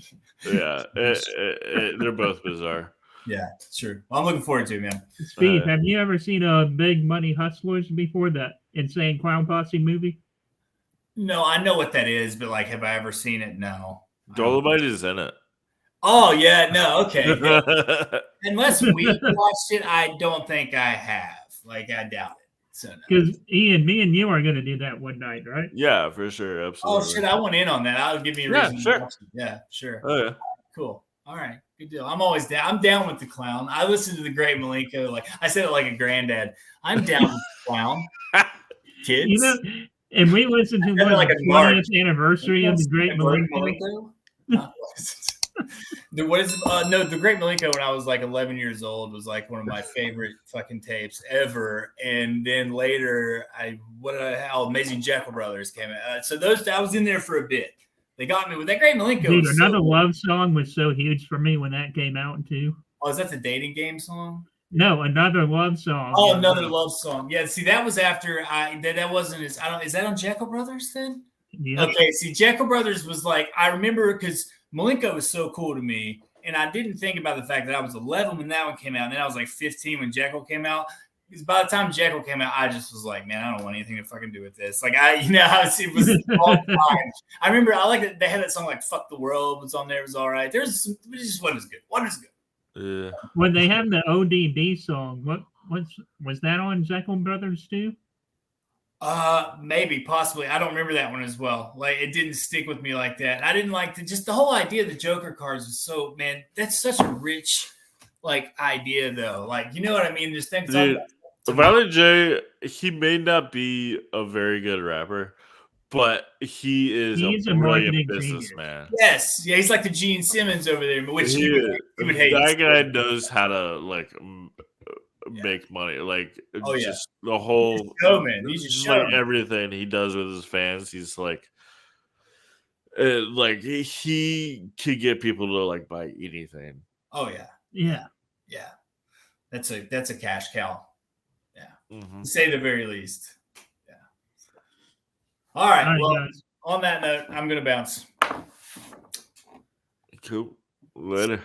they're both bizarre. Yeah, sure. Well, I'm looking forward to it, man. Steve, have you ever seen Big Money Hustlers before, that Insane Clown Posse movie? No, I know what that is, but like, have I ever seen it? No. Dolomite is in it. Oh yeah, no, okay. Unless we watched it, I don't think I have. Like, I doubt it. So because Ian, me and you are going to do that one night, right? Yeah, for sure, absolutely. Oh shit, I want in on that. I'll give me a reason. Sure. To watch it. Yeah, sure. Oh yeah. Cool. All right, good deal. I'm always down. I'm down with the clown. I listen to the Great Malenko. Like I said it like a granddad. I'm down with the clown. Kids. You know, and we listened to the 20th anniversary of the Great Malenko. The Great Malenko when I was like 11 years old was like one of my favorite fucking tapes ever. And then later, Amazing Jekyll Brothers came out. So I was in there for a bit. They got me with that Great Malenko. Dude, Another Love Song was so huge for me when that came out too. Oh, is that the dating game song? No, Another Love Song. Oh, Another Love Song. Yeah, see, that was after that wasn't as is that on Jekyll Brothers then? Yeah. Okay, see, Jekyll Brothers was like, I remember because Malenko was so cool to me, and I didn't think about the fact that I was 11 when that one came out, and then I was like 15 when Jekyll came out. Because by the time Jekyll came out, I just was like, man, I don't want anything to fucking do with this. Like, it was all fine. I remember I like that they had that song like "Fuck the World" was on there. It was all right. There's some, it just what is good. What is good? When they have the ODB song, was that on Jekyll Brothers too? Maybe, possibly. I don't remember that one as well. Like, it didn't stick with me like that. I didn't like just the whole idea of the Joker cards was so, man, that's such a rich like idea though. Like, you know what I mean? Just think Violent J, he may not be a very good rapper, but he's a brilliant businessman. Yes. Yeah, he's like the Gene Simmons over there, which he would hate. That guy knows how to like make money. Like Oh, yeah. just the whole showman. He's just like showman. everything he does with his fans. He's like he could get people to like buy anything. Oh yeah, Yeah. That's a cash cow. Yeah, Mm-hmm. to say the very least. Yeah. All right. Well, guys. On that note, I'm gonna bounce. Cool. Later.